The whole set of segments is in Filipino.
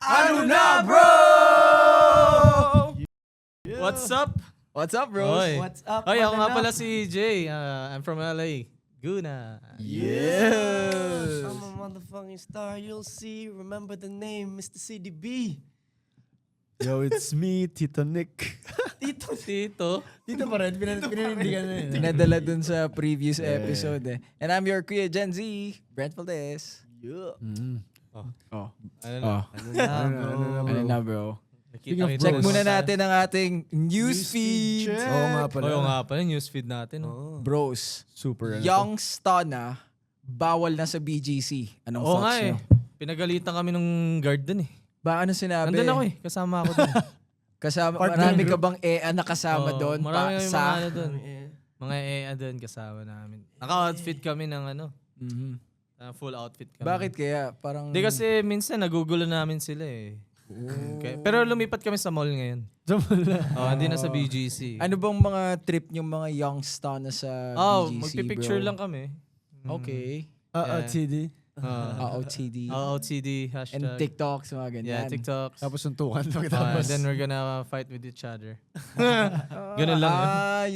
Ano na, bro? What's up? What's up, bro? Oy. What's up? Oy, ako nga Mananap? pala si Jay. I'm from LA. Guna. Yes! I'm a motherfucking star, you'll see. Remember the name, Mr. CDB. Yo, it's me, Tito Nick. Tito. Dito pa rin, pinanindigan na yun. Pinadala dun sa previous episode eh. And I'm your Kuya Gen Z, Brent Valdez. Yeah. Oh. Ano na? Ano na, bro? Ano na bro? Nakita Check muna natin ang ating newsfeed. Oo nga pala. Oo nga pala, newsfeed natin. Oh. Bros, Super. Young Stana, bawal na sa BGC. Anong Oo thoughts nga eh. nyo? Pinagalitan kami nung guard dun eh. Ba ano sinabi? Nandun ako eh. Kasama ako dun. Kasama, Partner marami group. ka bang nakasama Oo, doon? Marami kami mga ano dun. Eh, Mga EA dun kasama namin. Naka-outfit kami ng ano. Mhm. Full outfit kami. Bakit kaya? Parang... Hindi kasi minsan nagugulo namin sila eh. Okay. Pero lumipat kami sa mall ngayon. Hindi na sa BGC. Ano bang mga trip yung mga Young Stana sa BGC, magpipicture bro? lang kami. Okay. Yeah. TD. OOTD. OOTD, And hashtag. TikToks, mga ganyan. Yeah, TikTok. Tapos suntukan. And Pagkatapos. then we're gonna fight with each other. Ganun lang yun.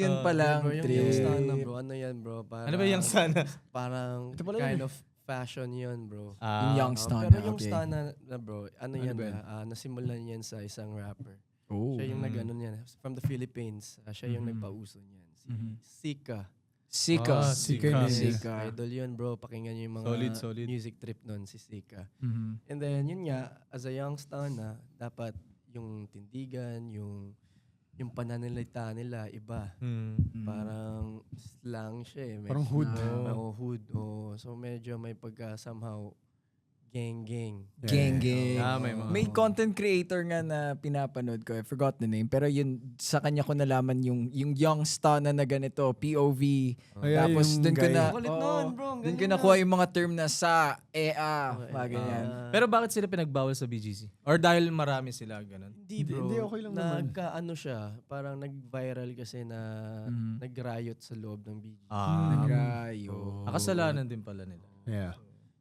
Yun pa lang. bro, yung trip. Youngstana, bro. Ano yan, bro? Parang, Ano ba yung sana? Parang Ito pala kind yun of fashion yun, bro. Yung Young Stana, Pero yung okay. Stana na, bro, ano yan ba yan? nasimulan yan sa isang rapper. Oh. Siya yung nag-ano yan. From the Philippines. Siya yung nagpauso niyan. Si Sika. Sika. Sika. Sika. Idol yun, bro. Pakinggan niyo yung mga Solid. music trip nun, si Sika. Mhm. And then, yun nga, as a young Stana, dapat yung tindigan, yung pananalita nila, iba. Parang slang siya eh. Parang hood. Oo, hood. Oh. So, medyo may pagka somehow gang-gang. Gang. May mga- May content creator nga na pinapanood ko. I forgot the name. Pero yun, sa kanya ko nalaman yung Young Stana na ganito, POV. Tapos dun ko na, Kulit nun, bro. Ang dun ko galing nakuha nun. yung mga term na sa, mga ganyan. Pero bakit sila pinagbawal sa BGC? Or dahil marami sila, ganun? Hindi, bro. Hindi, okay lang naman. Nagka-ano siya, parang nag-viral kasi na nag-riot sa loob ng BG. Nagrayo. Nakasalanan din pala nila. Yeah.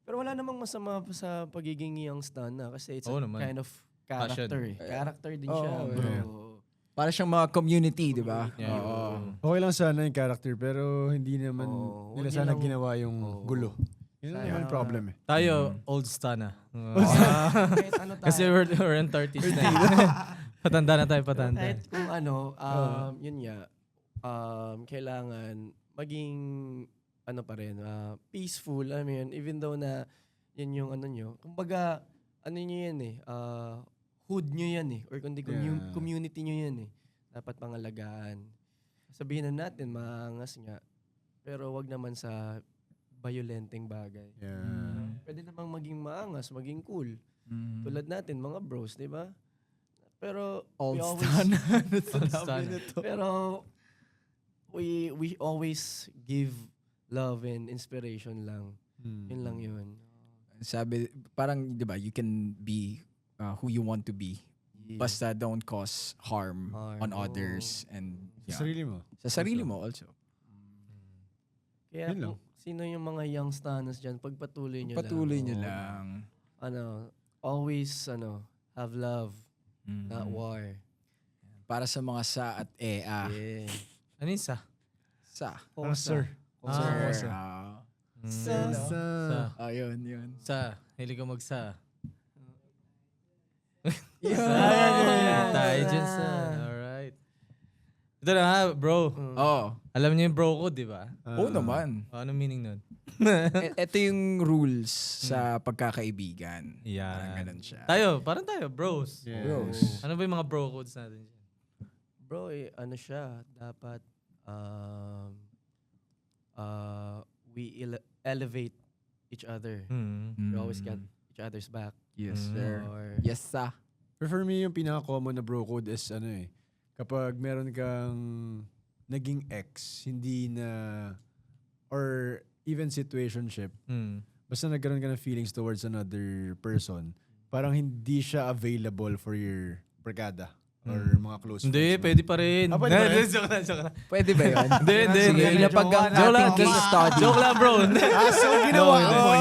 Pero wala namang masama pa sa pagiging young Stana kasi it's Oo a naman. kind of character eh. Character din siya, Oo, bro. yeah. Para siyang mga community, di ba? Yeah. Oo. Okay lang sana yung character, pero hindi naman Oo, nila wag sana nilang- ginawa yung gulo. Yun lang naman yung problem eh. Tayo, old Stana. Kahit ano tayo. Kasi we're in 30s na. Patanda na tayo, patanda. Kahit kung ano, yun nga, kailangan maging ano pa rin, peaceful, alam mo yun, even though na yun yung ano nyo, kumbaga, ano nyo yan eh, hood nyo yan eh, or kundi Yeah. community nyo yan eh, dapat pangalagaan. Sabihin na natin, maangas nga, pero wag naman sa violenteng bagay. Yeah. Pwede namang maging maangas, maging cool. Mm. Tulad natin, mga bros, di ba? Pero, Old we always, Stana. Old Stana. pero, we always give love and inspiration lang. Yun lang yun. Sabi, parang, di ba, you can be who you want to be. Yeah. Basta don't cause harm Harm, on oo. others and Sa sarili mo. sa sarili mo also. Kaya Yun lang. kung sino yung mga young stanas dyan, pagpatuloy nyo Patuloy lang. nyo Oo. lang. Always, have love, Mhm. not war. Para sa mga sa at EA. Yeah. Ano yung sa? Sa. Sir. Sir. Sa. Ayun. Sa. Hilig ko magsa. Yeah. Tayo dyan sa. Alright. Ito na nga, bro. Oh. Alam niyo yung bro ko, di ba? Oo naman. Anong meaning nun? Ito yung rules sa pagkakaibigan. Parang Yan. ganun siya. Parang tayo, bros. Bros. Ano ba yung mga bro codes natin dyan? Bro, ano siya, dapat we elevate each other. We always get each other's back. Yes, sir. Or, Yes, sir. But for me, yung pinaka-common na bro code is kapag meron kang naging ex, hindi na, or even situationship, basta nagkaroon ka ng feelings towards another person, parang hindi siya available for your barkada Or mga close Hindi, friends mo? pwede pa rin. Ah, pwede pa rin? Joke lang, joke lang. Pwede ba yun? Hindi. Sige, ilapag ang Joke lang. ating case study. Joke lang, bro. So, ginawa No, mo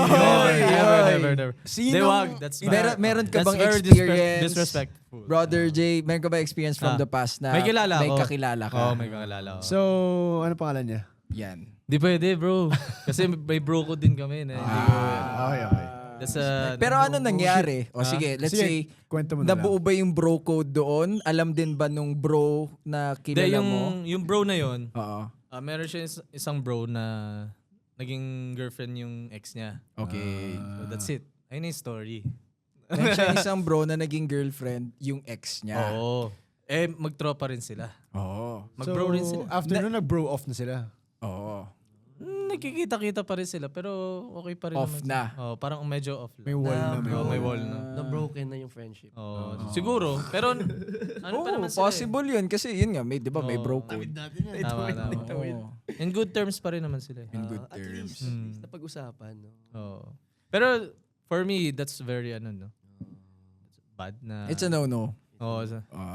Never. Sino? Hindi, wag. That's bad. Meron ka That's bang very experience? disrespectful. Brother Jay, meron ka ba experience from the past na May kilala may ako. kakilala ka? Oo, may kakilala ako. So, ano pangalan niya? Yan. Di pwede, bro. Kasi may bro ko din kami. Na, hindi ko, Okay. that's a, Pero ano nangyari? O sige, let's say, Kwento mo na lang. nabuo ba yung bro code doon? Alam din ba nung bro na Hindi, kilala mo? yung bro na yun, Oo. meron siya isang bro na naging girlfriend yung ex niya. Okay. So that's it. Ayun yung story. Meron siya isang bro na naging girlfriend yung ex niya. Oo. Magtropa rin sila. Oo. Mag-bro rin sila. After nun, nag-bro off na sila. Oo. Nagkikita-kita pa rin sila pero okay pa rin Off naman. na. Oh, parang medyo off May lang. wall na. May wall na. Na-broken na yung friendship. Oh, siguro. Pero ano pa naman sila? Possible yun kasi yun nga, may, di ba, may bro code. Tama. Oo. In good terms pa rin naman sila. In good At terms. least napag-usapan. No? Oh. Pero for me, that's very no. Bad na. It's a no-no. Oh,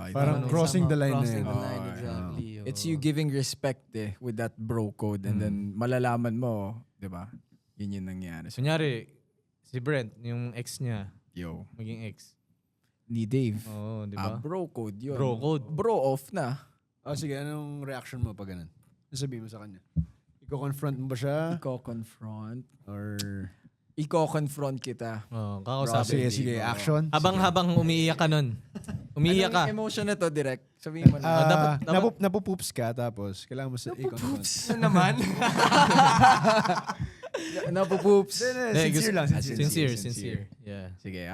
Parang crossing the line na Crossing yun. the line, exactly. It's you giving respect with that bro code and then malalaman mo, di ba? Yun yung nangyari. So, kunyari, si Brent, yung ex niya, yo, maging ex. ni Dave. Oo, di ba? Bro code yun. Bro code. Bro off na. Sige, anong reaction mo pag ganun? Ano sabihin mo sa kanya? Iko-confront mo ba siya? Iko-confront. Or... Iko-confront kita. Oh, Bro, kakausapin. sige, action. Habang umiiyak ka nun. Umiiyak ka. Anong emotion na to, direct? Sabihin mo na. dapat- Napupoops ka, tapos kailangan mo sa i-confront. naman. Napupoops. Sincere lang. Sincere. Yeah. Sige,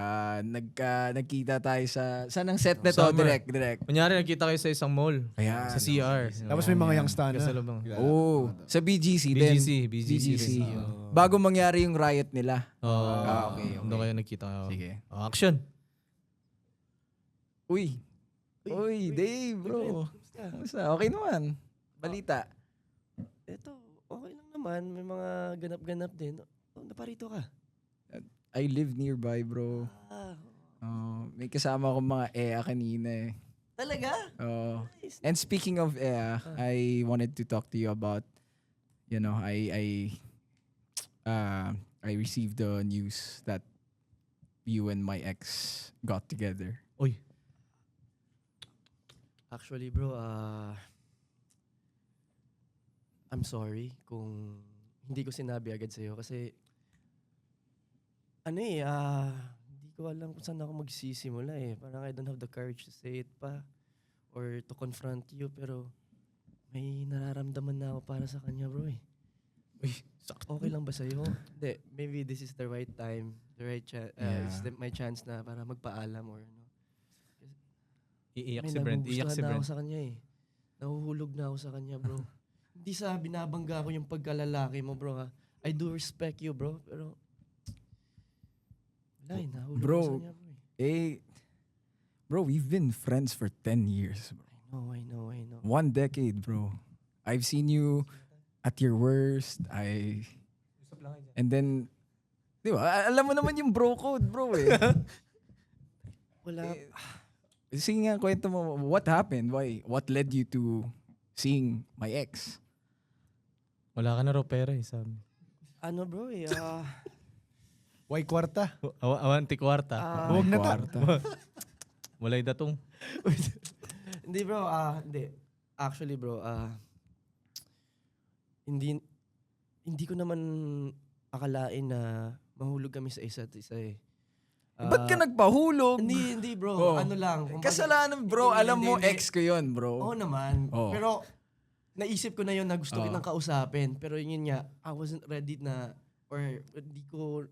nagkita tayo saan ang set na to, Summer. direct? Kunyari, nakita kayo sa isang mall. Ayan. Sa CR. Tapos may mga youngsta na. Kasalubong. Oh, sa BGC din. BGC. Bago mangyari yung riot nila. Oh, okay. Doon kayo nagkita. Sige. Oh, action. Uy, Dave, bro. Kamusta? Okay naman. Balita. Ito, okay lang naman. May mga ganap-ganap din. Oh, naparito ka. I live nearby, bro. May kasama akong mga EA kanina eh. Talaga? Nice. And speaking of EA, I wanted to talk to you about, I received the news that you and my ex got together. Uy. Actually, bro, I'm sorry kung hindi ko sinabi agad sa'yo kasi hindi ko alam kung saan ako magsisimula eh. Parang I don't have the courage to say it pa or to confront you pero may nararamdaman na ako para sa kanya, bro eh. Uy, Okay lang ba sa'yo? Hindi, maybe this is the right time, the right chance, my chance na para magpaalam or Iiyak May si Brent. Iiyak si nagugustuhan na Brent. ako sa kanya eh. Nahuhulog na ako sa kanya, bro. Hindi sa binabangga ko yung pagkalalaki mo, bro. Ha? I do respect you, bro. Pero, wala eh. Nahulog Bro, ako sa kanya, bro. Bro, we've been friends for 10 years, bro. I know. 1 decade, bro. I've seen you at your worst. And then, di ba? Alam mo naman yung bro code, bro eh. Wala. Sige nga, kwento mo, what happened? Why? What led you to seeing my ex? Wala ka na raw pera eh, sabi. Ano, bro eh. Why kwarta? Awanti kwarta. Huwag na ta. Walay datong. Hindi, bro. Hindi. Actually, bro, hindi ko naman akalain na mahulog kami sa isa't isa eh. Ba't ka nagpahulog? Hindi bro. Oh. Ano lang. Kasalanan, bro. Hindi, Alam mo, hindi. ex ko yun, bro. Oo naman. Oh. Pero, naisip ko na yun na gusto kitang kausapin. Pero yun nga, I wasn't ready na, or hindi ko,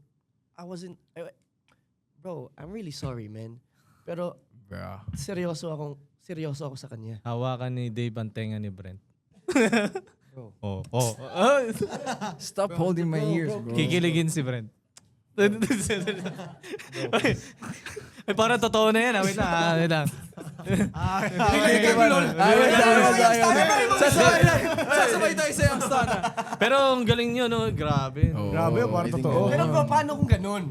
bro, I'm really sorry, man. Pero, Bro. seryoso ako sa kanya. Hawakan ni Dave ang tenga ni Brent. Bro. Stop holding my ears, bro. Kikiligin si Brent. Ay, parang totoo na yan. Wait lang. Sasabay tayo sa yung stana. Pero ang galing nyo, no? Grabe. Grabe, parang totoo. Pero paano kung ganun?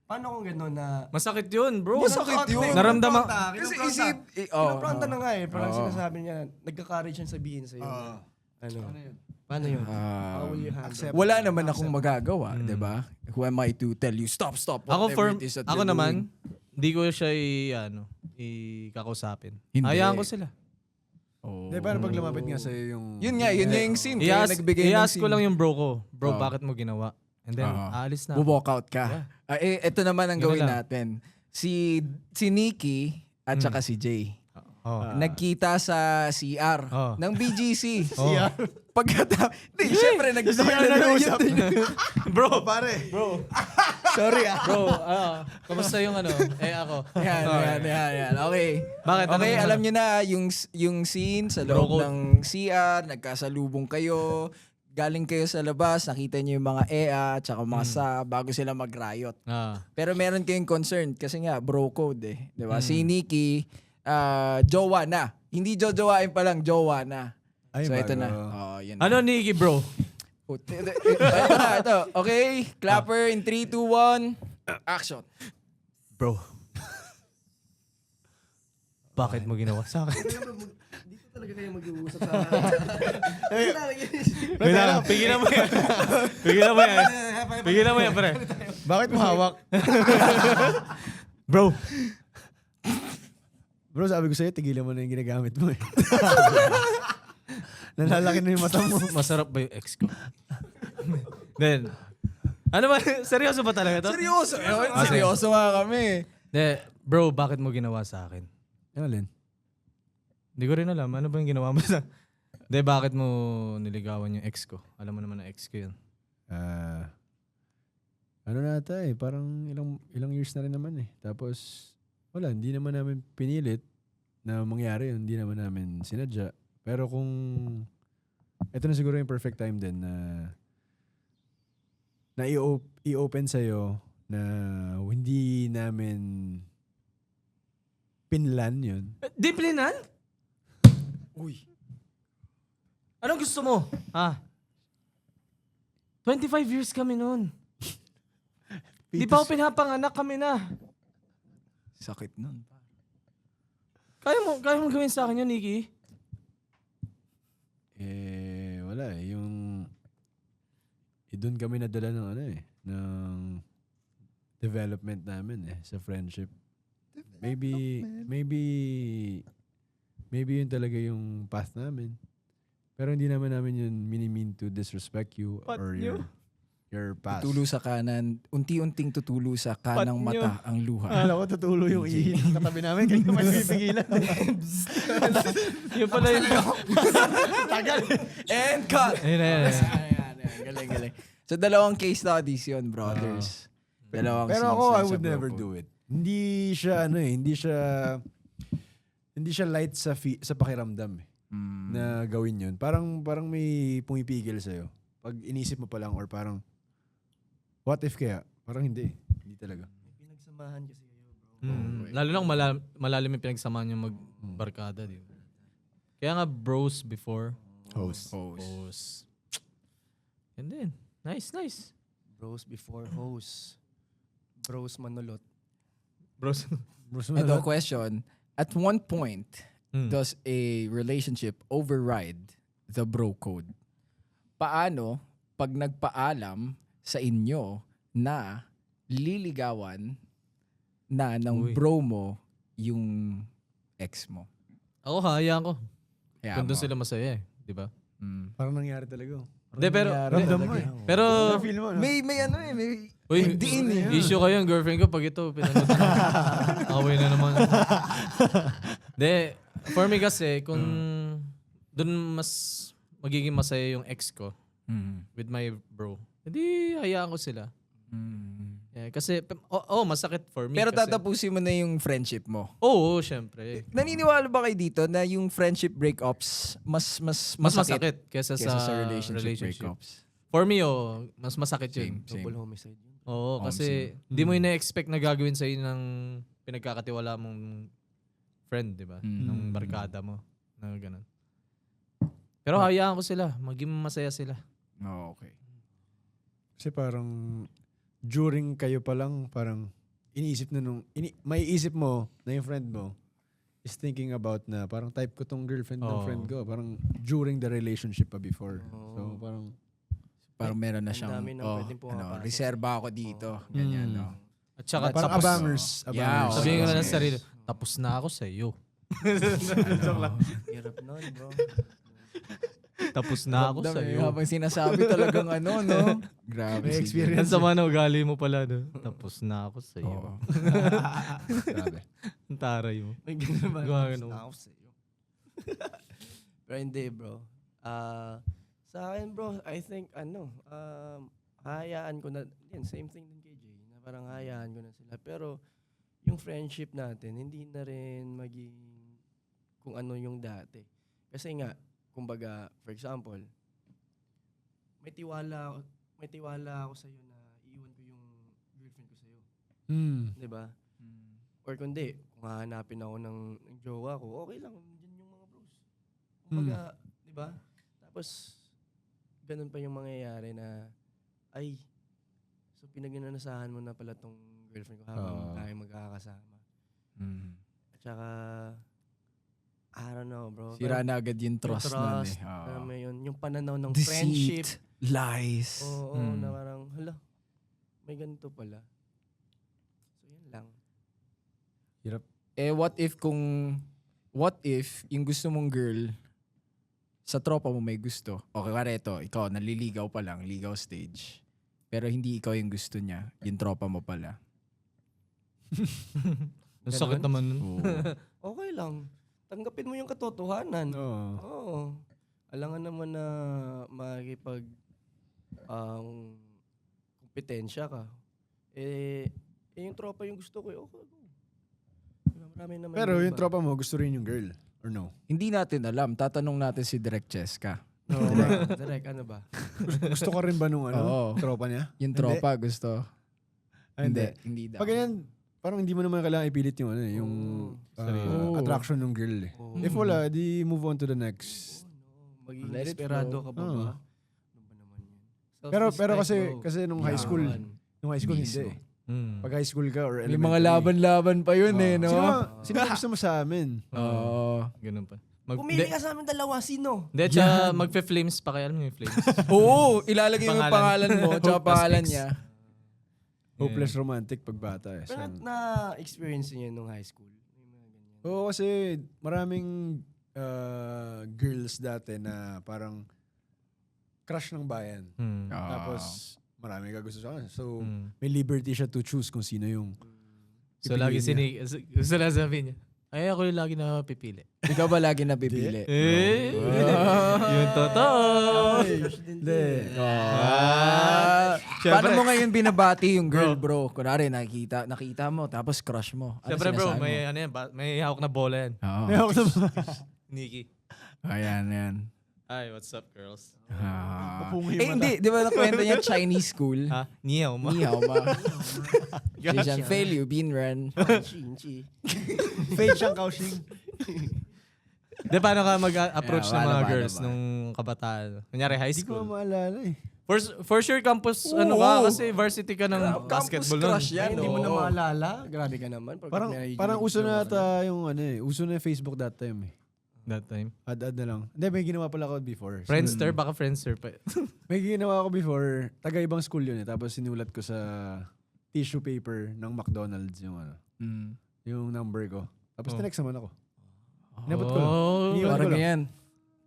paano kung gano'n na... Masakit yun, bro. Masakit yun. Naramdaman. Kasi isip... Kinopronta na nga eh. Parang sinasabi niya, nagka-courage yan sabihin sa'yo. Ano? Paano yun? How will you handle? Wala naman akong magagawa, di ba? Who am I to tell you, stop, Ako whatever it is that ako you're naman, doing. hindi ko siya ikakausapin. Hindi. Hayaan ko sila. Oh. Hindi, paano pag lumapit nga sa'yo yung... Yun nga, yun yung scene. Kaya nagbigay ng I-ask ko scene. lang yung bro ko. Bro, bakit mo ginawa? And then, aalis na. Walk out ka. Ito naman ang Yun gawin lang. natin. Si Nikki at saka si Jay. Oh. Nagkita sa CR ng BGC. CR? Hindi, syempre nag-usap. Bro, Pare. bro. Sorry Bro, kamusta yung ano? Ako. Yan. Okay. Bakit? Okay, Ano? alam nyo na, yung scene sa Bro loob code. ng CR, nagkasalubong kayo, galing kayo sa labas, nakita nyo yung mga EA at saka mga sa bago sila mag-riot. Pero meron kayong concern kasi nga, bro code eh. Diba? Si Nikki, jowa na. Hindi jojowain pa lang, jowa na. Ay, So, ito bago. na. Oh, yan Ano, Nikki, bro? ito. Okay, clapper in 3, 2, 1. Action. Bro. Bakit mo ginawa sa akin? Dito talaga kayo mag-uusap sa... Wait lang, pigilan mo yan. Pigilan mo yan, pre. Bakit mo hawak? Bro. Bro, sabi ko sa'yo, tigilan mo na yung ginagamit mo eh. Nalalaki na yung mata mo. Masarap ba yung ex ko? Then, ano ba? Seryoso ba talaga to? Seryoso. Seryoso nga kami. Bro, bakit mo ginawa sa akin? Ano, Len? Hindi ko rin alam. Ano ba yung ginawa mo sa... bakit mo niligawan yung ex ko? Alam mo naman na ex ko yun. Ano na ata eh, parang ilang years na rin naman eh. Tapos, wala, hindi naman namin pinilit na mangyari yun. Hindi naman namin sinadya. Pero kung, ito na siguro yung perfect time din na i-open sa'yo na hindi namin pinlan yun. Diplinan? Uy. Anong gusto mo? 25 years kami noon. Di pa ako pinapanganak, kami na. Sakit nun. Kaya mo gawin sa akin yun, Nikki? Wala eh. Doon kami nadala ng ng development namin sa friendship. Maybe yun talaga yung path namin. Pero hindi naman namin yun minimean to disrespect you or your past. Tutulo sa kanan, unti-unting tutulo sa kanang mata ang luha. Alam ko, tutulo yung ihi ng katabi namin. Kaya may pipigilan. Yun pala yun. Tagal. And cut. Ayan. Galing. So, dalawang case studies yun, brothers. Dalawang Pero scenes ako, lang I sa would bro never code. do it. Hindi siya light sa pakiramdam na gawin yun. Parang may pumipigil sa'yo. Pag inisip mo pa lang or parang, what if kaya? Parang hindi. Hindi talaga. Pinagsamahan kasi kayo, bro. Lalo lang malalim yung pinagsamahan yung magbarkada. Di ba? Kaya nga bros before. Host. And then, nice. Bros before hoes. Bros manulot. Bros. Ito question. At one point, does a relationship override the bro code? Paano pag nagpaalam sa inyo na liligawan na ng bro mo yung ex mo? Ako, hayaan ko. Kaya Kung doon mo. sila masaya eh. Di ba? Parang nangyari talaga. Hindi, pero... Ramdam mo eh. Pero... Feel mo, no? May Uy, diin eh. issue kayo yung girlfriend ko pag ito pinanood ko. Away na naman. For me kasi, kung doon mas magiging masaya yung ex ko with my bro, hindi hayaan ko sila. Yeah, kasi, masakit for me. Pero kasi, tatapusin mo na yung friendship mo. Oo, syempre. Naniniwala ba kayo dito na yung friendship breakups mas Mas masakit masakit kesa sa relationship breakups? For me, mas masakit yun. Same. Double homicide yun. Oo, kasi di mo ina-expect na gagawin sa'yo ng pinagkakatiwala mong friend, di ba? Ng barkada mo. Na ganun. Pero hayaan ko sila. Maging masaya sila. Oh, okay. Kasi parang during kayo pa lang, parang iniisip na may isip mo na yung friend mo is thinking about na parang type ko tong girlfriend ng friend ko. Parang during the relationship pa before. So parang meron na ang siyang, dami nang pwedeng pumapasok. reserba ako dito. Ganyan, no? At saka parang tapos, abangers. Yeah, sabihin ko na yes, lang sa sarili, yes. tapos na ako sa iyo. Joke lang. Hirap nun, bro. Tapos na ako sa iyo. Habang sinasabi talagang ano, no? Grabe. May si experience. Ang sama na ugali mo pala, no? Tapos na ako sa iyo. Oo. Grabe. Ang taray mo. May ganun ba? Gawa Tapos ganun. na ako sa'yo. Pero hindi, bro. Sa akin, bro, I think, hayaan ko na, yan, same thing din kay Jay, na parang hayaan ko na sila. Pero, yung friendship natin, hindi na rin maging kung ano yung dati. Kasi nga, kumbaga, for example, may tiwala ako sa'yo na iiwan ko yung girlfriend ko sa'yo. Di ba? Or kundi, kung hahanapin ako ng jowa ko, okay lang, dyan yung mga bros. Kumbaga, di ba? Tapos, ganun pa yung mangyayari na, ay, so pinaginanasahan mo na pala tong girlfriend ko habang tayo magkakasama. At saka, I don't know, bro. Sira na agad yung trust nun eh. Alam mo yun, yung pananaw ng Deceit, friendship. lies. Oo, na parang, hala, may ganito pala. So, yun lang. Hirap. What if yung gusto mong girl, sa tropa mo may gusto. Okay, kaya ito, ikaw, naliligaw pa lang, ligaw stage. Pero hindi ikaw yung gusto niya, yung tropa mo pala. Ang sakit naman nun. Okay lang. Tanggapin mo yung katotohanan. Oo. Alangan naman na makikipag kompetensya ka. Yung tropa yung gusto ko, okay. Marami naman. Pero yung tropa mo, gusto rin yung girl. Or no? Hindi natin alam. Tatanong natin si Direk Cheska. Direk, ano ba? Gusto ka rin ba nung Oo. tropa niya? Yung tropa gusto. Hindi. Hindi daw. Pag ganyan, parang hindi mo naman kailangan ipilit yung yung attraction ng girl eh. If wala, di move on to the next. Maging Let it desperado flow. ka ba ba? Ano ba naman yun? Pero Self-respect, bro. kasi nung high school, hindi eh. Pag high school ka or May elementary. mga laban-laban pa yun eh, no? Sino ba gusto mo sa amin? Oo. Ganun pa. Pumili ka sa amin dalawa, sino? Hindi, tsaka magfe-flames pa kayo. Alam mo yung flames? Oo, ilalagay mo yung pangalan mo, tsaka Hope pangalan plus X. niya. Hopeless romantic pag bata eh. Pero na-experience niyo nung high school? May mga ganyan. Oo, kasi maraming girls dati na parang crush ng bayan. Tapos marami ka gusto sa kanya. So, may liberty siya to choose kung sino yung So, lagi pipiliin niya. gusto na sabihin niya, ay, ako yung lagi na pipili. Ikaw ba lagi napipili? Yung totoo. Hindi. Paano mo ngayon binabati yung girl, bro? Kunwari, nakita mo, tapos crush mo. Ano Siyempre bro, sinasabi may, mo? may hawak na bola yan. Oo. May ako naman. Nikki. Ayan. Hi, what's up girls? Hindi. Di ba nakwento niya Chinese school? Ha? Niyaw ma. Ni hao ma. Siyang fail you, bin ran. Inchi. Fade siyang kaushing. Di, paano ka mag-approach ng Yeah, mga paano girls ba? nung kabataan? Kunyari high Hindi ko school. maalala eh. For sure campus, ano ka, kasi varsity ka ng basketball nun. crush yan, Hindi mo na oo. maalala? Grabe ka naman. Parang uso na ata yung uso na yung Facebook that time eh. That time. Add na lang. Hindi, may ginawa pala ako before. So, Friendster, baka Friendster pa. may ginawa ako before, taga-ibang school yun eh. Tapos sinulat ko sa tissue paper ng McDonald's yung yung number ko. Tapos tinext naman ako. Inabot ko lang. Iniwan ko Parang lang. yan.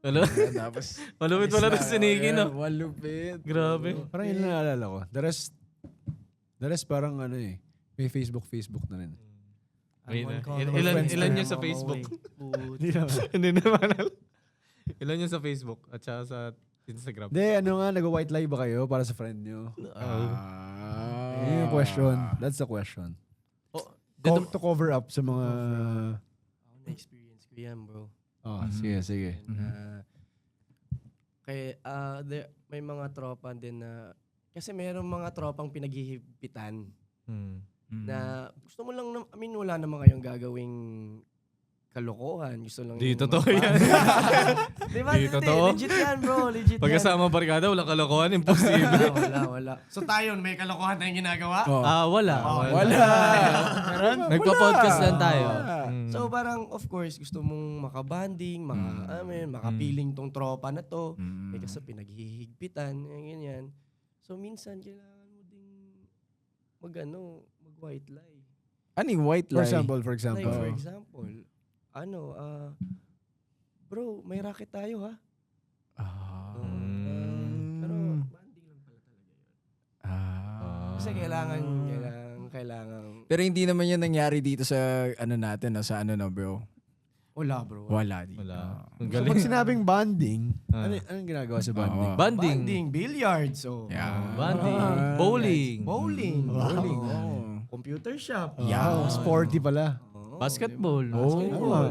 Wala. Tapos, Malupit wala rin si Nikki, no? Malupit. Grabe. Parang yun lang naalala ko. The rest parang may Facebook na rin. Ilan yun sa Facebook? Hindi naman. Hindi naman. Ilan yun sa Facebook at saka sa Instagram? Hindi, nag-white lie ba kayo para sa friend nyo? Yun yung question. That's the question. To cover up sa mga... Na-experience ko yan, bro. Sige. May mga tropa din na... Kasi mayroong mga tropang pinaghihipitan na gusto mo lang, wala naman kayong gagawing kalokohan. Gusto lang Di yung totoo magpa- yan. Di ba? Di Hindi, totoo. legit yan, bro. Legit yan. Pagkasama barkada, walang kalokohan, imposible. Wala. So tayo, may kalokohan tayong ginagawa? Oh. Wala. Wala. Nagpa-podcast lang tayo. So parang, of course, gusto mong makabanding, makapiling tong tropa na to. Eh, kasi pinaghihigpitan, ganyan. So minsan, kailangan mo ding mag-white lie. Ano yung white For lie? example. Like for example, bro, may racket tayo ha? Pero banding lang pala talaga yun. Kasi kailangan. Pero hindi naman yan nangyari dito sa natin, sa bro. Wala bro. Wala dito. Wala. Ang So galing. pag sinabing bonding, anong ginagawa sa bonding? Banding. Banding, billiards. Banding. Bowling. Bowling. Oh. Computer shop. Yeah, sporty pala. Basketball. Basketball.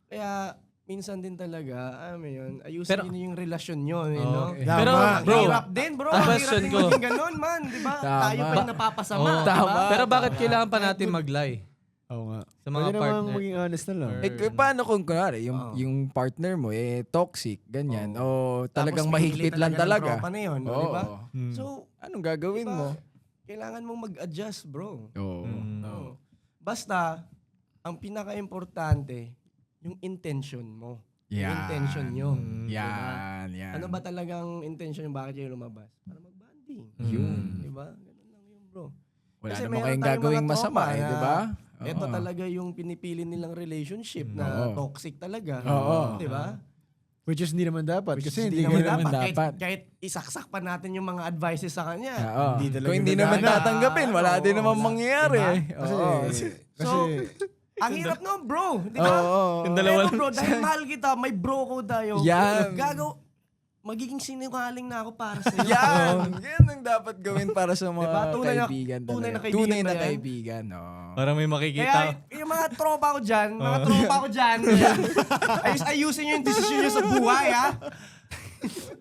Kaya minsan din talaga, ayusin Pero- din yung relasyon nyo. No? Pero, Tama. bro, Hirap din, bro. ang Hirap question din ko. maging ganun, man. Di ba? Tama. Tayo pa yung napapasama. Oo. Tama. Pero bakit kailangan pa natin mag-lie? Oo nga. Sa mga Pwede namang partner. maging honest na lang. Paano kung kunwari, yung partner mo, toxic, ganyan. O talagang Tapos mahigpit pinili lang ng talaga. tropa na yun, Oo. di ba? Mm. So, Anong gagawin diba, mo? kailangan mong mag-adjust, bro. Oo. Oo. Basta, ang pinaka-importante, yung intention mo. Yung intention nyo. Yan. Ano ba talagang intention yung bakit kayo lumabas? Para mag-banding. Yun. Di ba? Ganun lang yun, bro. Wala Kasi naman meron kayong tayong gagawing mga masama, tropa na di ba? Ito talaga yung pinipili nilang relationship na Oo. toxic talaga. Oo. Di ba? Which is hindi naman dapat. Which Kasi is hindi naman ka naman dapat. Kahit isaksak pa natin yung mga advices sa kanya. Oo. Hindi talaga Kung hindi naman dapat. tatanggapin, wala din Oo, naman wala. mangyayari. Kasi, Oo. kasi, Ang hirap no, bro. Di ba? Oo. Yung dalawa Pero bro, dahil mahal kita, may bro ko tayo. Yan. Magiging sinungaling na ako para sa'yo. Yan! Yan ang dapat gawin para sa mga Diba? kaibigan. Tunay na talaga. kaibigan Tunay na ba yan? kaibigan. Oo. Para may Kaya makikita. yung mga tropa ko dyan, ayusin nyo yung desisyon nyo sa buhay, ha?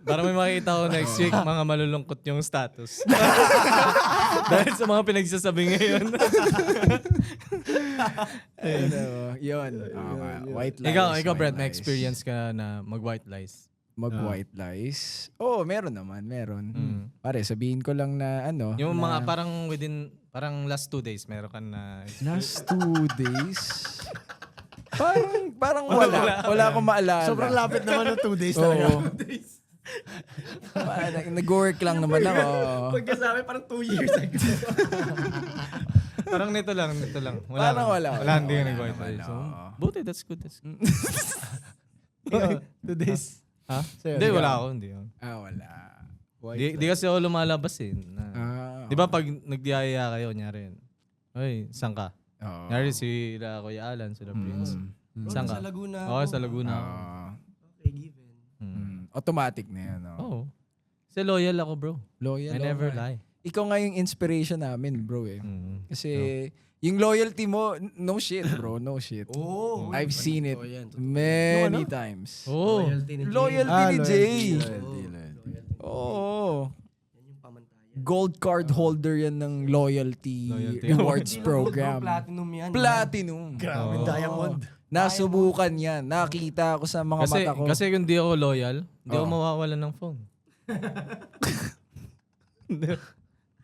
Para may makikita ko next week, mga malulungkot yung status. Dahil sa mga pinagsasabi ngayon. Yun. White lies. ikaw white Brett, may lies. experience ka na mag-white lies. Mag-white lies? Oo, meron naman. Meron. Mm. Pare, sabihin ko lang na Yung na mga parang last 2 days, meron ka na last 2 days? Parang wala. Wala akong maalala. sobrang lapit naman ng 2 days Oo. talaga. Nag-work lang naman ako. Pagkasabi parang 2 years ago. parang nito lang. Parang wala. Wala, hindi ka nag-white Wala. lies. So, buti, that's good. 2 days. Ha? Sa'yo, Hindi, ikaw. wala ako. Hindi. Wala. Di kasi ako lumalabas eh. Di ba pag nagdiyaya kayo, nyari yun. Oy, saan ka? Oo. Nyari sila Kuya Alan, sila Prince. Bro, Saan ka? sa Laguna. Oo, sa Laguna. ako. Okay, given. Automatic na yan. Oo. Kasi loyal ako, bro. Loyal. I never lie. Ikaw nga yung inspiration namin, bro eh. Mm. Kasi yung loyalty mo, no shit, bro. No shit. Oo. I've seen it Totoo yan, totoo. many times. Oo. Loyalty ni Jay. Loyalty ni Jay. Loyalty. Oo. Yan yung pamantayan. Gold card holder yan ng loyalty, Loyalty. rewards Hindi lang gold, bro, program. Platinum yan. Platinum. Grabe, Oo. diamond. Nasubukan yan. Nakita ko sa mga mata ko. Kasi kung di ako loyal, hindi ako Oo. mawawalan ng phone.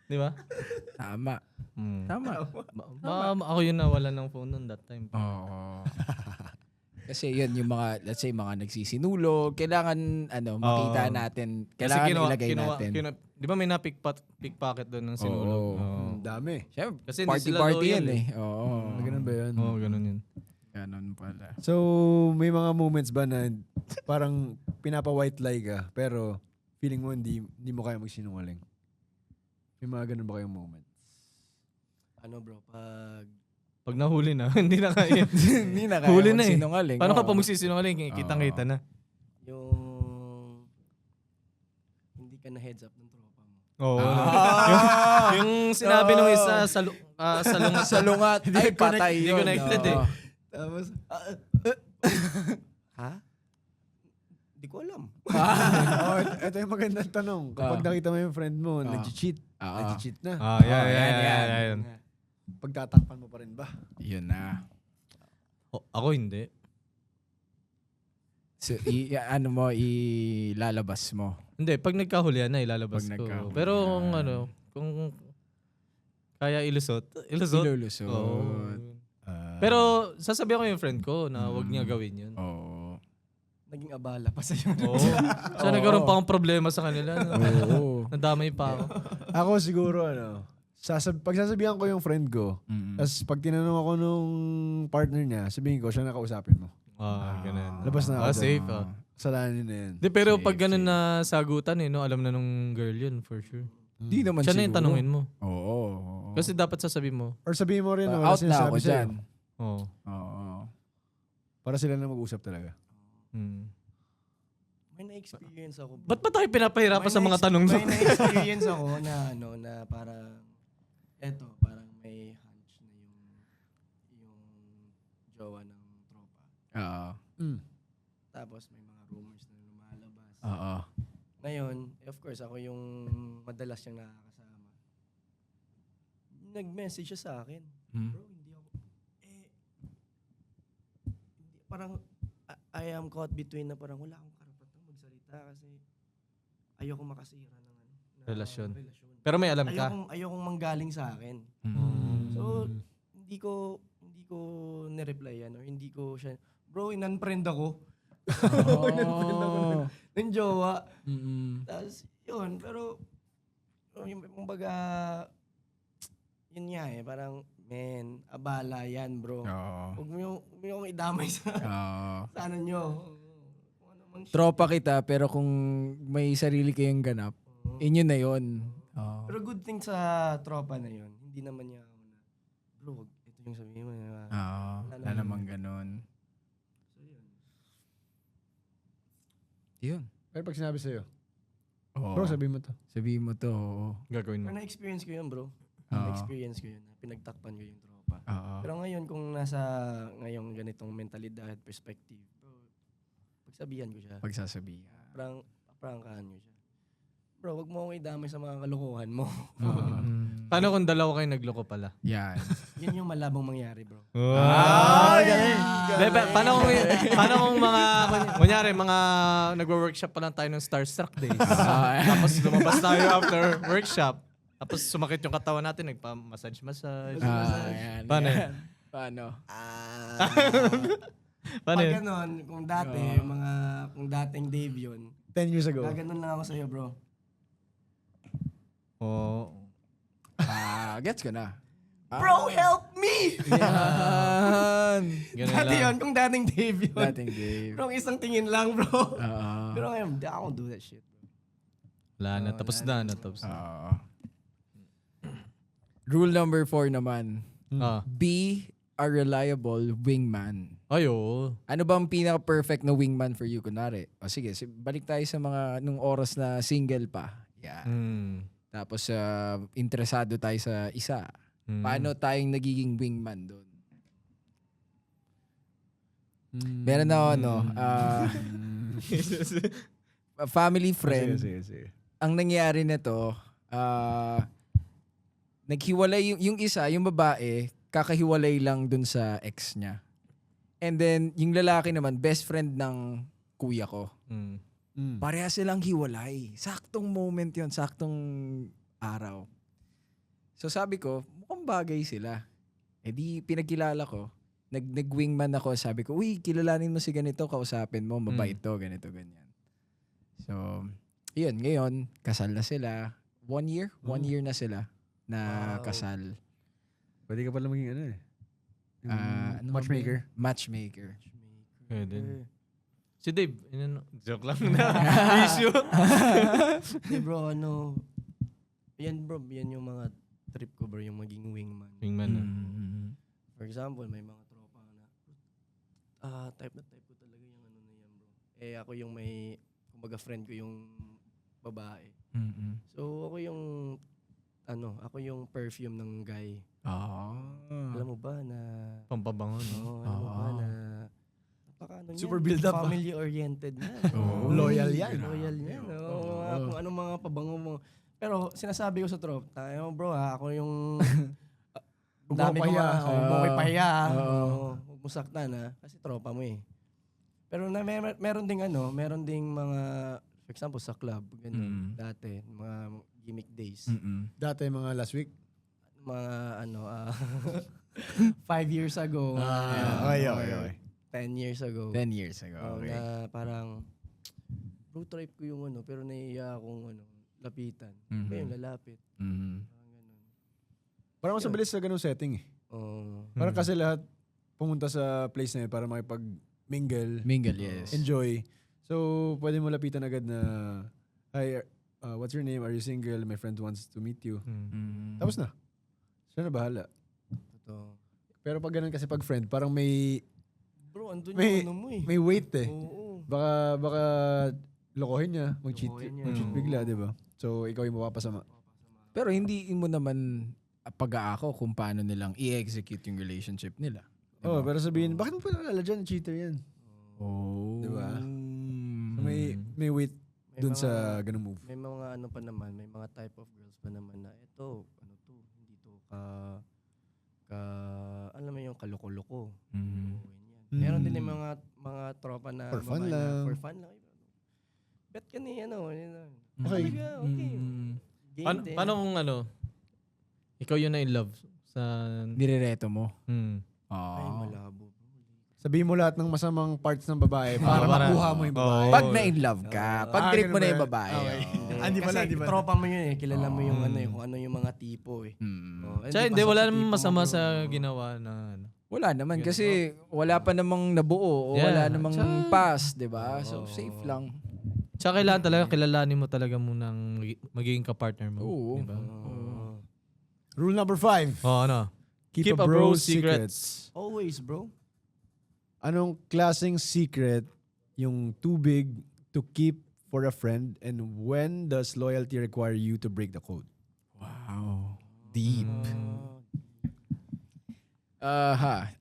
Di ba? Tama. Mm. Tama. Ako yun nawalan ng phone noon that time. Oo. Kasi yun yung mga, let's say, mga nagsisinulog. Kailangan, makita natin. Kailangan ilagay natin. Di ba may pickpocket doon ng sinulog? Oo. Oo. Ang dami. Siyempre, Kasi hindi sila party loyal yan eh. Oo. Ganun ba yun? Oo, ganun yun. Ganun pala. So, may mga moments ba na parang pinapa-white lie ka, pero feeling mo hindi mo kaya magsinungaling? May mga ganun ba kayong moments? Ano bro, Pag nahuli na, hindi na kaya. Hindi na kaya Huli na eh. magsinungaling. Paano ka Oo. pa magsisinungaling? Kitang-kita na. yung hindi ka na heads up ng tropa mo. Oo. Ah! Yung sinabi nung isa sa lungat. Sa lungat. Ay, patay Hindi yun. connected eh. Oo. Tapos, ha? Hindi ko alam. Ito yung magandang tanong. Kapag nakita mo yung friend mo, nag-cheat. Ah. Nag-cheat na. Yan. Pagtatakpan mo pa rin ba? Yun na. Ako hindi. So, ilalabas mo. Hindi, pag nagkahulihan na, ilalabas Pag ko. nagkahulihan. Pero kung kaya ilusot. Ilulusot. Oo. Pero sasabihan ko yung friend ko na wag niya gawin yun. Oo. Naging abala pa sa'yo. Oo. So nagkaroon pa akong problema sa kanila. Oo. Nadamay pa ako. Ako siguro, pagsasabihan ko yung friend ko, tapos pag tinanong ako nung partner niya, sabihin ko, siya nakausapin mo. Ganun. Labas na ako dyan. Safe. Kasalanan na yan. Di, pero Safe, pag ganun na sagutan alam na nung girl yun for sure. Di naman Siya na siguro. yung tanungin mo. Oo. Kasi dapat sasabihin mo. Or sabihin mo rin, Out na ako sa'yo. dyan. Oo. Oo. Para sila na mag-usap talaga. May na-experience ako. Bro. Ba't pa tayo pinapahirapan sa mga tanong May na-experience ako na parang parang may hunch na yung jowa ng tropa. Oo. Tapos may mga rumors na lumalabas. Oo. Ngayon, of course, ako yung madalas siyang nakakasama. Nag-message siya sa akin. Bro, hindi ako, parang, I am caught between na parang wala akong karapatan magsalita kasi ayoko makasira ng Relasyon. Pero may alam ka. Ayokong manggaling sa akin. So, hindi ko ni-reply yan or hindi ko siya, bro, in-unfriend ako. In-unfriend ako ng jowa. Tapos, yun, pero, yung kumbaga, yun nga parang, men, abala yan, bro. Huwag mo yung idamay sa ano nyo. Kung ano mang Tropa kita, pero kung may sarili kayong ganap, inyo na yun. Pero good thing sa tropa na yun, hindi naman niya ako na, bro, ito yung sabihin mo. Wala namang ganun. So, yun. Yun. Pero pag sinabi sa'yo, Oo. bro, sabihin mo to. Sabihin mo to. Oo. Gagawin mo. Pero na-experience ko yun, bro. Na-experience ko yun. Pinagtakpan ko yung tropa. Oo. Pero ngayon, kung nasa ngayong ganitong mentalidad at perspective, bro, pagsabihan ko siya. Pagsasabihan. Prangkahan ko siya. Bro, wag mo akong idamay sa mga kalokohan mo. Paano kung dalawa kayo nagloko pala? Yan. Yun yung malabong mangyari, bro. Paano kung kunyari, mga nagwo-workshop pa lang tayo ng Starstruck Days. Tapos lumabas tayo after workshop. Tapos sumakit yung katawan natin, nagpa-massage. Yan. Paano? Yan. Paano? Paano Pag yun? ganon, kung dating Dave yun, 10 years ago. gaganon lang ako sa'yo, bro. Gets ko na. Bro, help me! Yan. Ganun Dati lang. yun, kung dating Dave yun. Dating Dave. Bro, isang tingin lang, bro. Oo. Pero ngayon, I won't do that shit, bro. Wala na, tapos na. Rule number 4 naman. Ah. Be a reliable wingman. Ay, oo. Ano bang pinaka-perfect na wingman for you? Kunwari, sige, balik tayo sa mga nung oras na single pa. Yan. Tapos, interesado tayo sa isa. Paano tayong nagiging wingman doon? Meron na family friend. Sige. Ang nangyari na to, naghiwalay yung isa, yung babae, kakahiwalay lang dun sa ex niya. And then, yung lalaki naman, best friend ng kuya ko. Pareha silang hiwalay. Saktong moment yon, saktong araw. So sabi ko, mukhang bagay sila. Eh di pinagkilala ko, nag-wingman ako, sabi ko, uy, kilalanin mo si ganito, kausapin mo, mabait to, ganito, ganyan. So, yun, ngayon, kasal na sila. 1 year? 1 year na sila na kasal. Pwede ka pala maging Ano matchmaker. Matchmaker. Pwede. Si Dave, joke lang na. Issue. Hey, bro, yan, bro, yan yung mga trip ko, bro, yung maging wingman. Wingman na. For example, may mga tropa na, type ko talaga yung na yan, bro. Eh, ako yung kumbaga friend ko yung babae. So, ako yung perfume ng guy. Alam mo ba na, Pampabango, no? alam mo ba na, Super build up, family-oriented na. Loyal yan. Loyal yan. Kung anong mga pabango mo. Pero sinasabi ko sa tropa, bro, ako yung dami ko Huwag mo pahiya. Huwag musaktan kasi tropa mo eh. Pero meron ding mga, for example, sa club, ganun, dati, mga gimmick days. Dati mga last week. Mga 5 years ago. Okay. 10 years ago. 10 years ago, okay. Na parang, bro, trip ko yung pero naiiya akong lapitan. Kaya yung lalapit. Parang ganun. Parang mas mabilis sa ganung setting eh. Parang kasi lahat pumunta sa place na yun para makipag-mingle. Mingle, yes. Enjoy. So, pwede mo lapitan agad na, hi, what's your name? Are you single? My friend wants to meet you. Tapos na. Siya na bahala. Totoo. Pero pag ganun kasi pag friend, parang may Bro, andun May- yung mo eh. may weight eh. Oo. Baka lokohin niya, mag-cheat Lokohin niya. mag-cheat bigla, di ba? So, ikaw yung mapapasama. Pero hindi mo naman pag-aako kung paano nilang i-execute yung relationship nila. Oh, pero sabihin, bakit mo pa nakilala dyan? Cheater yan. Oh. Di ba? So, may weight May dun mga- sa ganung move. May mga pa naman, may mga type of girls pa naman na ito, hindi to alam mo yung kaloko-loko. Oo, yan. Meron din yung mga tropa na For fun babae na lang. for fun lang. Bet ka ni Okay. Talaga, okay. Game din. Paano kung ikaw yun na in love sa... Nirereto mo. Ay, malabo. Sabihin mo lahat ng masamang parts ng babae para para- makuha mo yung babae. Pag na-in love ka, pag trip mo ganun na ba yung yun? babae. Okay. oh. Hindi pala, Kasi hindi pala. tropa mo yun eh. Kilala mo yung kung ano yung mga tipo eh. Oh, Tsaka hindi, pasok wala sa namang tipo mo, masama bro. sa ginawa na Wala naman kasi wala pa namang nabuo o Yeah. wala namang Tsaka- pass, 'di ba? So safe lang. Tsaka kailangan talaga, kilalanin mo talaga munang magiging ka-partner mo. Oo. Diba? Rule number 5. Ano? Keep a bro's secrets. Always, bro. Anong klaseng secret yung too big to keep for a friend, and when does loyalty require you to break the code? Wow. Deep.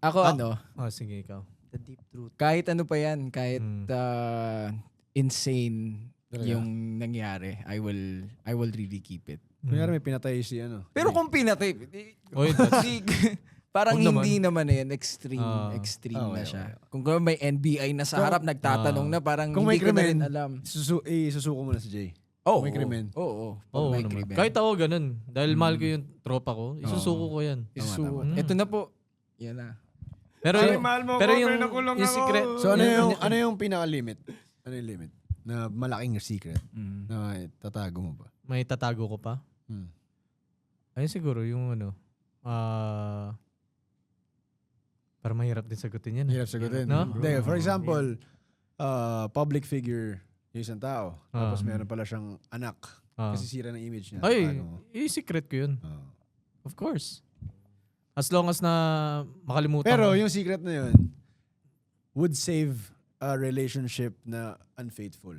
Ako Sige, ikaw. The deep truth. kahit ano pa yan, kahit insane Talaga? yung nangyari, I will really keep it. Kunyari may pinatay si Pero kung pinatay, Oy, parang Huwag hindi naman na yan, extreme Okay, na siya. Kung may NBI na sa harap, nagtatanong na parang kung may hindi ko na rin krimen, alam. susuko mo na si Jay. Oh, may krimen. Oo. Oo may naman. krimen. Kahit ako ganun. Dahil mahal ko yung tropa ko, isusuko ko yan. Isuko. tama. Ito na po. Yan na. Pero yung secret, So ano yung pinaka-limit? Ano yung limit? Na malaking secret na tatago mo ba? may tatago ko pa. Ayun siguro yung para mahirap din sagutin yan. Hirap sagutin. No? Hindi, for example, public figure yung isang tao. Tapos Ah. meron pala siyang anak. Kasi sira ng image niya. Ay, Tatago mo. i-secret ko yun. Oh. Of course. As long as na makalimutan Pero ko. yung secret na yun would save a relationship na unfaithful.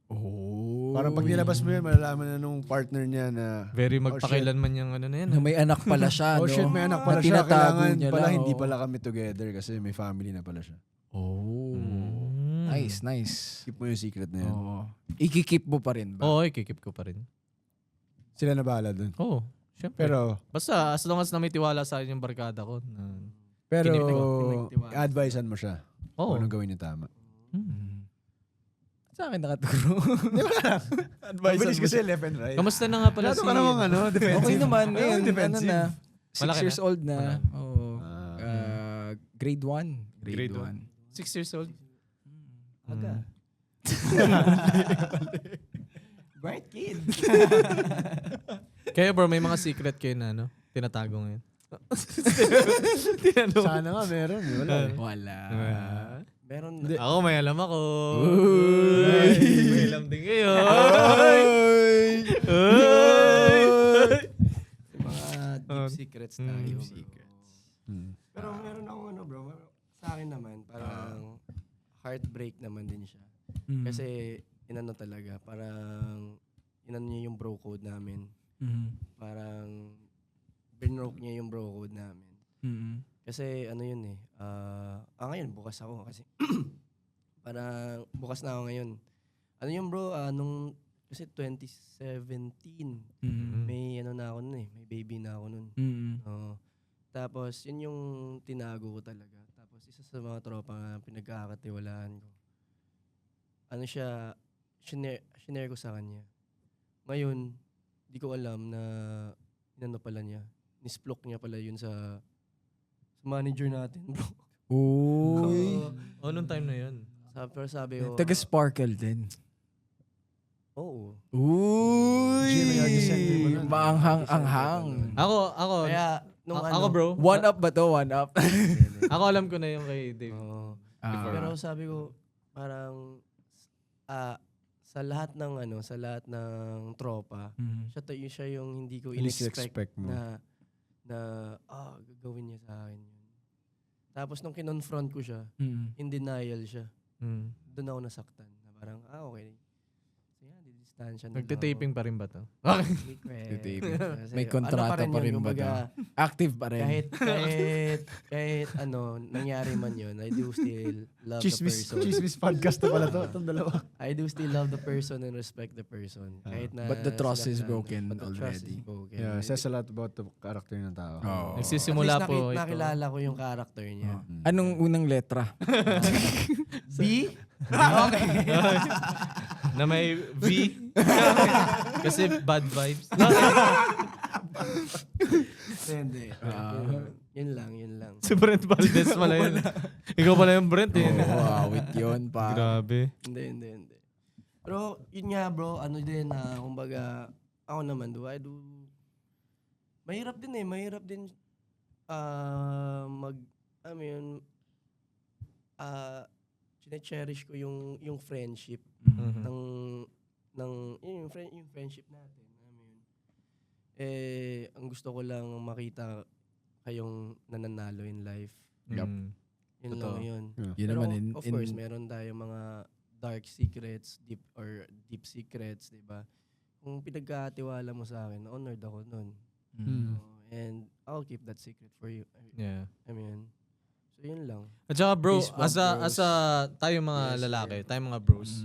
Oh. Parang pag nilabas mo yun, malalaman na nung partner niya na Very magpakailanman yung ano na yan. Na may anak pala siya, oh no? shit, may anak Na pala siya. tinatago Kailangan niya pala lang, hindi oh. pala kami together kasi may family na pala siya. Oh. Mm. Nice. Keep mo yung secret na yan. Oh. Ikikip mo pa rin ba? Oo, ikikip ko pa rin. Sila na bahala dun. Oo, syempre. Pero, Basta as long as na may tiwala sa akin yung barkada ko. pero Kinigtiwala. advisean mo siya Oo. kung anong gawin yung tama. Sa akin nakaturo. Mabilis kasi left and right. Kamusta na nga pala Masyado ka namang defensive. Okay naman. Ano, Ngayon, ano defensive. na? 6 Malaki years old na. Oo. Grade 1. Grade 1. 6 years old. Aga. Bright kid. Kaya bro, may mga secret kayo na tinatago ngayon. Sana nga meron. Wala eh. Wala. Meron Ako may alam ako. Uy. May alam din kayo. mga deep secrets tayo. Deep Pero meron akong bro. Sa akin naman, parang heartbreak naman din siya. Kasi talaga, parang niya yung bro code namin. Parang binroke niya yung bro code namin. Kasi yun eh. Ngayon, bukas ako kasi parang bukas na ako ngayon. Ano yun bro, kasi 2017, may na ako nun eh. May baby na ako nun. Oo. Tapos, yun yung tinago ko talaga. Tapos, isa sa mga tropa na pinagkakatiwalaan ko. Ano siya, shinare ko sa kanya. Ngayon, di ko alam na inano pala niya. Nisplok niya pala yun sa manager natin, bro. Uy. Anong time na yun? Pero sabi ko, Taga-sparkle din. oo. Uy! Jimmy Agisente ba nun? Maanghang-anghang. Ako, Kaya, nung ako bro, One up ba to? One up? ako alam ko na yung kay Dave. Oo. Ah. Pero sabi ko, parang, sa lahat ng tropa, siya yung hindi ko Least in-expect expect mo. na gagawin niya sa akin yun. Tapos nung kinonfront ko siya, in denial siya. Mm. Doon ako nasaktan. Na parang, okay. So yan, didistansya na Nagte-taping pa rin ba to? Nagte-taping. May kontrata pa rin ba kumbaga, Active pa rin. kahit nangyari man yun, I do still love the person. Chismis podcast na pala to. Itong dalawa. I do still love the person and respect the person. Kahit na But the trust is sinaktan, broken but the trust already. is broken. Yeah, says a lot about the character ng tao. Oo. Nagsisimula At least po ito. nakilala ko yung character niya. Anong unang letra? B? Okay. Na may V. Kasi bad vibes. Hindi. Yun lang. Si Brent Valdez pala yun. Ikaw pala yung Brent eh. Wow, with yun pa. Grabe. Hindi. Pero yun nga bro, kumbaga, ako naman, mahirap din chine-cherish ko yung friendship yung friendship natin. Ang gusto ko lang makita kayong nananalo in life. Yup. Yun Totoo. lang yun. Yun Pero naman of course, meron tayong mga dark secrets, deep secrets, di ba? Kung pinagkatiwala mo sa akin, honored ako nun. And I'll keep that secret for you. Yeah. So yun lang. At saka bro, Peace, bro, as a tayo mga Yes, lalaki, tayo mga bros,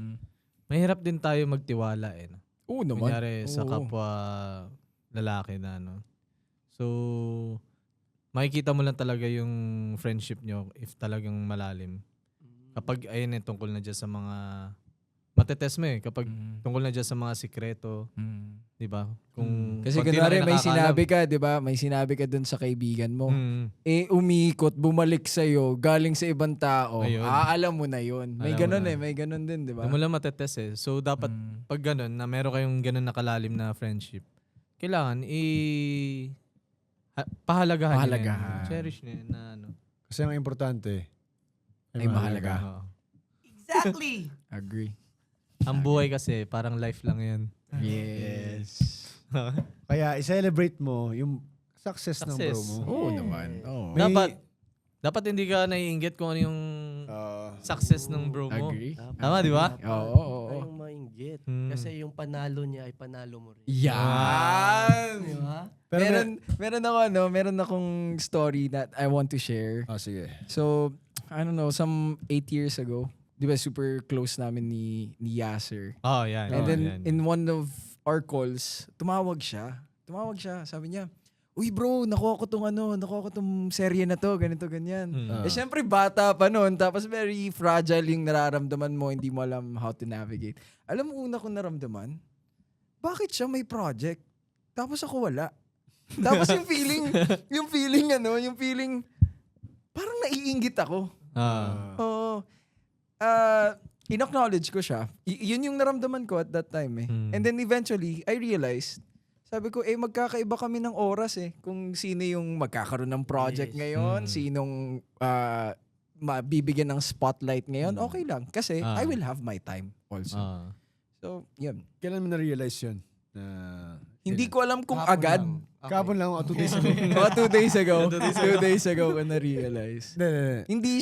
mahirap din tayo magtiwala eh. No? Oo naman. Kunyari sa Oo. kapwa lalaki na ano. So, makikita mo lang talaga yung friendship nyo if talagang malalim. Kapag ayun eh, tungkol na dyan sa mga matetest mo eh. Kapag tungkol na dyan sa mga sikreto, di ba? Kung Kasi konti kunwari lang may nakakaalam. sinabi ka, di ba? May sinabi ka dun sa kaibigan mo. Mm. Umiikot, bumalik sa'yo, galing sa ibang tao. Ayun. Alam mo na yun. May Alam mo ganun na. may ganun din, di ba? Hindi mo lang matetest eh. So, dapat pag ganun, na meron kayong ganun nakalalim na friendship, kailangan pahalagahan. Pahalagahan. Yun. Cherish niya yun na ano. Kasi ang importante, Ay mahalaga. Oo. Exactly! Agree. Ang buhay kasi, parang life lang yan. Yes. kaya i-celebrate mo yung success ng bro Success. mo. Oo naman. Oo. May- Dapat hindi ka naiinggit kung ano yung success ng bro mo. Agree. Tama, di ba? Oo. Tayong mainggit. Hmm. Kasi yung panalo niya ay panalo mo rin. Yan! Di ba? Pero meron akong story that I want to share. sige. So, I don't know, some 8 years ago, di ba super close namin ni Yasser. Oh, yan. And then, yan. in one of our calls, tumawag siya. Sabi niya, uy bro, nakuha ko tong serye na to, ganito, ganyan. Syempre bata pa noon, tapos very fragile yung nararamdaman mo, hindi mo alam how to navigate. Alam mo, una kong naramdaman, bakit siya may project? Tapos ako wala. Tapos yung feeling, parang naiinggit ako. Oo. In-acknowledge ko siya. Yun yung naramdaman ko at that time eh. And then eventually, I realized, sabi ko, magkakaiba kami ng oras eh. Kung sino yung magkakaroon ng project ngayon, sinong mabibigyan ng spotlight ngayon, okay lang. Kasi I will have my time also. So, yun. Kailan mo na-realize yun? Hindi ko alam kung Kahapon agad. lang. Kapon lang, 2 days ago. Mga 2 days ago. 2 days ago ko na-realize. Hindi.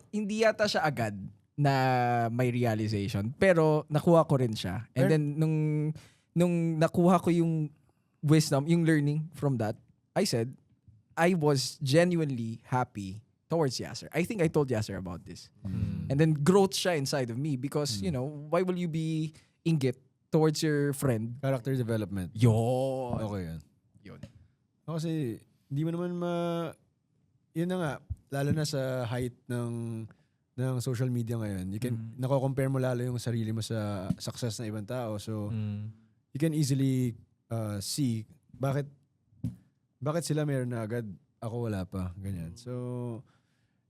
Hindi yata siya agad na may realization. Pero nakuha ko rin siya. And then nung nakuha ko yung wisdom, yung learning from that, I said, I was genuinely happy towards Yasser. I think I told Yasser about this. And then growth siya inside of me because, why will you be inggit towards your friend? Character development. Yun. Okay yan. Yun. Kasi, hindi mo naman yun na nga, lalo na sa height ng social media ngayon, you can nako-compare mo lalo yung sarili mo sa success ng ibang tao. So you can easily see bakit sila meron na agad, ako wala pa, ganyan. So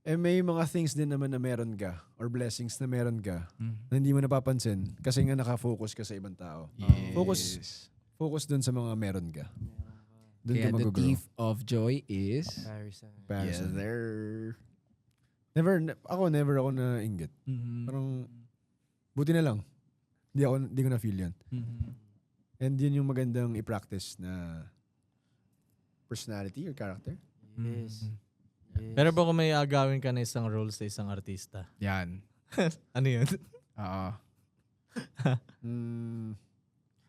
may mga things din naman na meron ka or blessings na meron ka na hindi mo napapansin kasi nga nakafocus ka sa ibang tao. Focus dun sa mga meron ka. Dun Kaya ka the mag-grow. thief of joy is... Comparison. there. Never ako na-inggit. Parang, buti na lang. Hindi ko na-feel yan. And yun yung magandang i-practice na personality or character. Yes. Pero ba kung may agawin ka na isang role sa isang artista? Yan. Ano yun? Oo.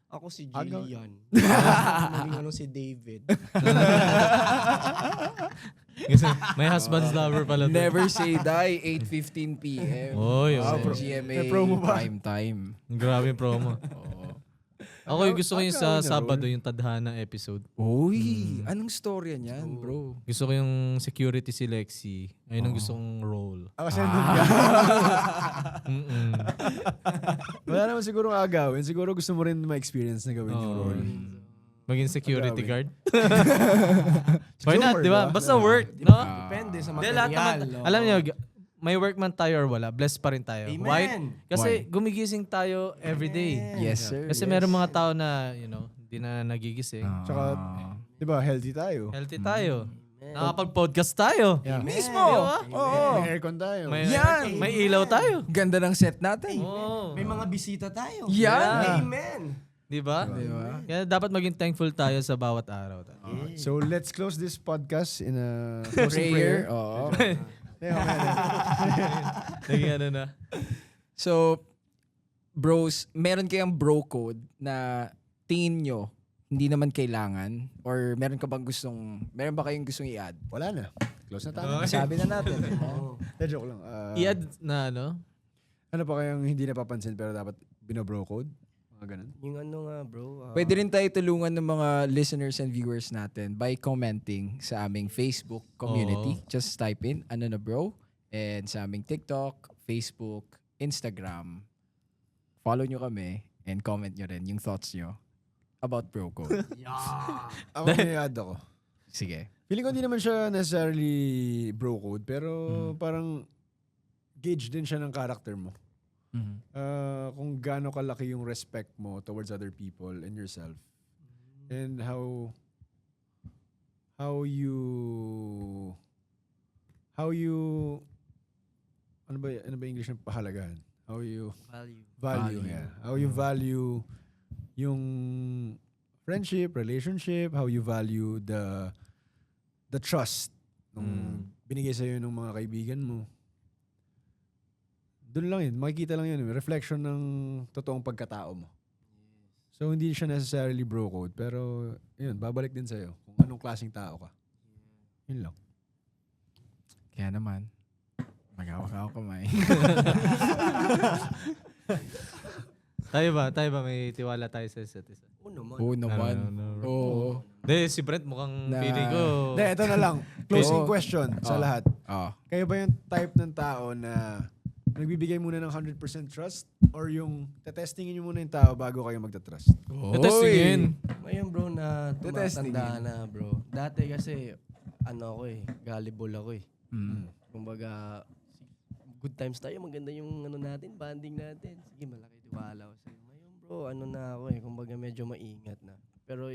Ako si Agaw- Julian. Maging si David. Kasi may husband's lover pala. to. Never say die, 8:15 p.m. Oy, Sa oy. GMA May promo ba? prime time. Grabe yung promo. Oo. Ako yung gusto ko yung sa Agawin na Sabado, role. yung Tadhana episode. Uy, anong storya niyan, bro? Gusto ko yung security si Lexi. Ayun ang gusto kong role. Kasi nandun ka. Mm-mm. Wala naman siguro agawin. Siguro gusto mo rin ma-experience na gawin yung Oo. role. Maging security Agawin. guard. Why not, Sure, di ba? ba? Basta work, no? Depende sa Hindi, lahat material. naman, alam niyo, may work man tayo or wala, blessed pa rin tayo. Amen. Why? Kasi gumigising tayo every day. Yes, sir. Kasi meron mga tao na, hindi na nagigising. Tsaka, di ba, healthy tayo. Healthy tayo. Nakapag-podcast tayo. Yeah. Mismo! Oo. May aircon tayo. Yan! May ilaw tayo. Ganda ng set natin. Oh. May mga bisita tayo. Yan! Amen. Di ba? Diba? Kaya dapat maging thankful tayo sa bawat araw. So let's close this podcast in a closing Prayer. prayer. Oo. Naging ano na. So, bros, meron kayang bro code na tingin nyo hindi naman kailangan? Or meron ba kayong gustong i-add? Wala na. Close na tayo. Sabi na natin. Joke lang. I-add na ano? Ano pa kayang hindi napapansin pero dapat binobro code? Mga ganun. Yung ano nga bro. Pwede rin tayo tulungan ng mga listeners and viewers natin by commenting sa aming Facebook community. Just type in, ano na bro? And sa aming TikTok, Facebook, Instagram. Follow nyo kami and comment nyo rin yung thoughts nyo about bro code. Ako may add ako. Sige. Feeling ko hindi naman siya necessarily bro code pero parang gauge din siya ng character mo. Kung gaano kalaki yung respect mo towards other people and yourself. And how you ano ba English ng pahalagahan? How you value. Yeah. How you value yung friendship, relationship, how you value the trust nung binigay sa'yo ng mga kaibigan mo. Doon lang yun. Makikita lang yun. Reflection ng totoong pagkatao mo. So, hindi siya necessarily bro code. Pero, yun, babalik din sa'yo kung anong klaseng tao ka. Yun lang. Kaya naman, mag-hawak ako kamay. Tayo ba? May tiwala tayo sa isa't isa. Oo naman. Oo naman. Oo. Hindi, si Brent mukhang Na- feeling ko. Hindi, ito na lang. Closing Oo. question sa lahat. Ah. Kayo ba yung type ng tao na nagbibigay muna ng 100% trust or yung tetestingin nyo muna yung tao bago kayo magta-trust? Testingin. Ngayon bro na Testing tumatanda na bro. Dati kasi ako gullible ako eh. Kumbaga good times tayo, maganda yung natin, banding natin. Sige, malaki tiwala ko sa'yo. Ngayon bro, na ako eh. Kumbaga medyo maingat na. Pero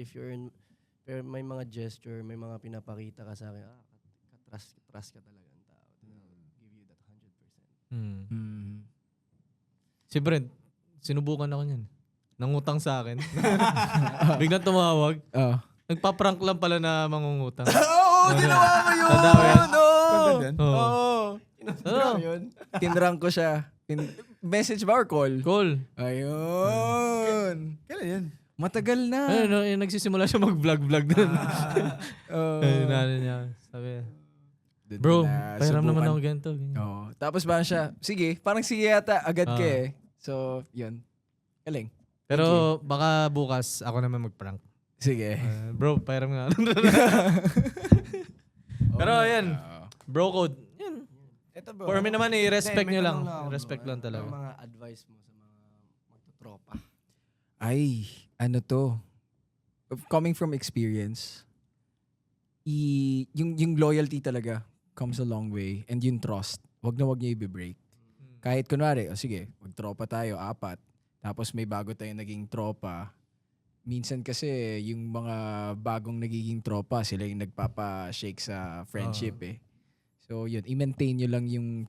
pero may mga gesture, may mga pinapakita ka sa akin, trust ka talaga ng tao. Give you that 100%. Si Brent, sinubukan ako niyan. Nangutang sa akin. Biglang tumawag. Nagpa-prank lang pala na mangungutang. Oo, ginawa mo yun! Tanda ko yan. Content din? Oo. Tinrang ko siya. Message ba or call? Cool. Ayun. Kailan yan? Matagal na. Ayun, nagsisimula siya mag-vlog doon. Ayun, niya. Sabi, bro, pahiram naman ako ganito. ganyan." Oo. Tapos ba siya, sige yata, agad ka eh. So, yun. Galing. Pero baka bukas ako naman mag-prank. Sige. Bro, pahiram nga. Pero ayan, bro code. Eto bro. For me naman, i-respect Hindi, nyo may lang. tanong ako, bro. Respect lang talaga. Ano mga advice mo sa mga magtutropa? Ay, ano to? Coming from experience, yung loyalty talaga comes a long way. And yung trust, wag na wag niya i-break. Kahit kunwari, sige, magtropa tayo, 4. Tapos may bago tayong naging tropa. Minsan kasi yung mga bagong nagiging tropa, sila yung nagpapa-shake sa friendship eh. So yun, i-maintain nyo lang yung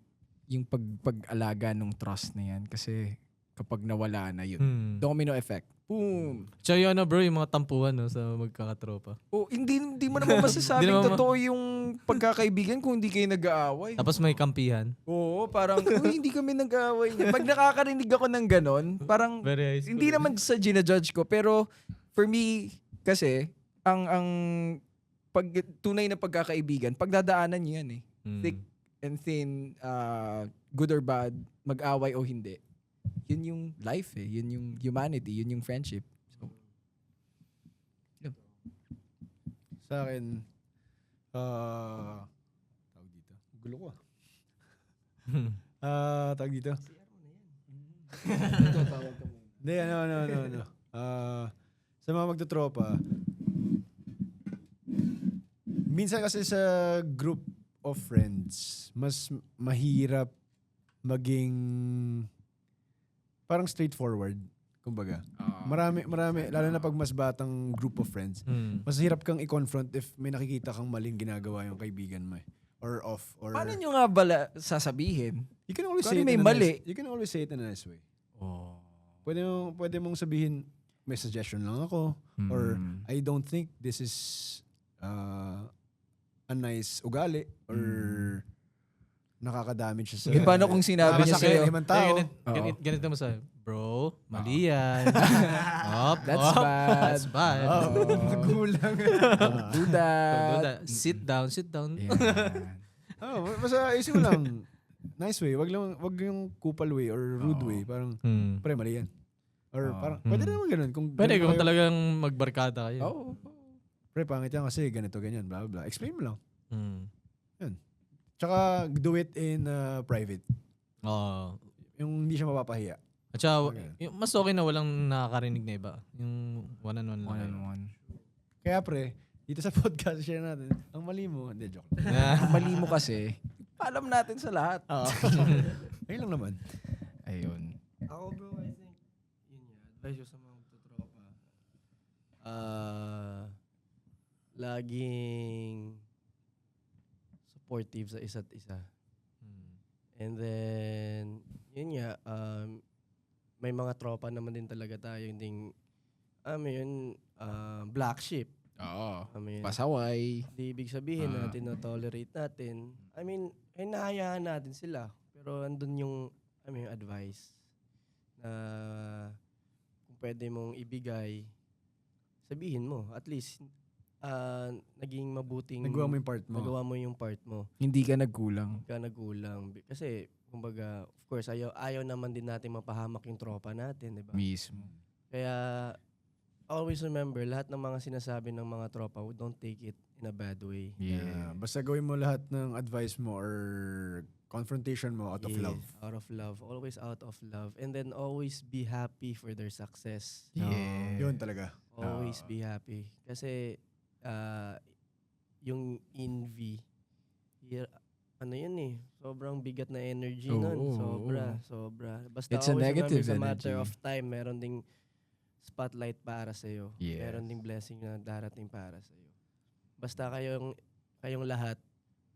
pag-alaga ng trust na yan. Kasi kapag nawala na yun, domino effect. Boom! Tsaka yung bro, yung mga tampuhan no, sa magkakatropa. Oh, hindi mo naman masasabing Hindi naman totoo yung pagkakaibigan kung hindi kayo nag-aaway. Tapos may kampihan. Oo, parang "Uy, hindi kami nag-aaway niya." Pag nakakarinig ako ng ganon, parang Very high school. hindi naman sa ginajudge ko, pero for me kasi ang pag tunay na pagkakaibigan, pagdadaanan niyo yan eh. Thick and thin, good or bad, mag-away o hindi. Yun yung life eh. Yun yung humanity. Yun yung friendship. So, Sa akin, tawag dito. Gulo ko tawag dito. Hindi, ano. Sa mga magtutropa, minsan kasi sa group of friends, mas mahirap maging parang straightforward, kumbaga. Marami, lalo na pag mas batang group of friends, mas hirap kang i-confront if may nakikita kang maling ginagawa yung kaibigan mo eh. Or off. Or paano nyo nga bala sasabihin? you can always Kung say it may in a mali. nice, you can always say it in a nice way. Oh. Pwede mong sabihin, may suggestion lang ako. Or, I don't think this is a nice ugali. Or, nakaka-damage siya sa... Paano kung sinabi niya nakakasakit sa'yo? ibang tao. Ganito mo sa, bro, mali yan. That's bad. That's bad. Kulang. Don't do Buda. that. Sit down. Basta isip mo lang, nice way. Wag yung kupal way or rude way. Parang, pre, mali yan. Or parang, pwede naman ganun. Pwede kung kayo, talagang magbarkada kayo. Oh. pre, pangit yan kasi ganito, ganyan, blah, blah. Explain mo lang. Mm. Tsaka, do it in private. Oo. Yung hindi siya mapapahiya. At saka, Okay. mas okay na walang nakakarinig na iba. Yung one-on-one lang. One-on-one. Kaya pre, dito sa podcast, share natin. Ang mali mo, hindi, joke. Ang mali mo kasi, alam natin sa lahat. Ayun lang naman. Ayun. Ako bro, I think, yun yan. Advice ko sa mga magtutropa. Laging supportive sa isa't isa. And then, yun nga, may mga tropa naman din talaga tayo, hindi, black sheep. Oo. Amin. Pasaway. Di ibig sabihin natin na tolerate natin. Hinahayaan natin sila. Pero andun yung, yung advice na kung pwede mong ibigay, sabihin mo. At least, naging mabuting... Nagawa mo yung part mo. Nagawa mo yung part mo. Hindi ka nagkulang. Ka nagulang. Kasi, kumbaga, of course, ayaw naman din natin mapahamak yung tropa natin, di ba? Mismo. Kaya, always remember, lahat ng mga sinasabi ng mga tropa, don't take it in a bad way. Yeah. Basta gawin mo lahat ng advice mo or confrontation mo out of Yeah, love. Out of love. Always out of love. And then always be happy for their success. Yeah. Yun talaga. Always be happy. Kasi, yung envy, yun eh. Sobrang bigat na energy nun. Sobra. Basta It's a always negative remember, sa matter energy. of time, meron ding spotlight para sa'yo. Yes. Meron ding blessing na darating para sa'yo. Basta kayong lahat,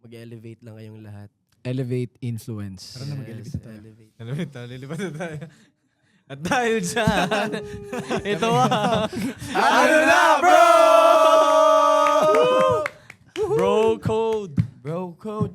mag-elevate lang kayong lahat. Elevate influence. Tara na, mag-elevate na tayo. Elevate. Lilipat na tayo. At dahil dyan, ito Ano na, bro? Bro Code. Bro code.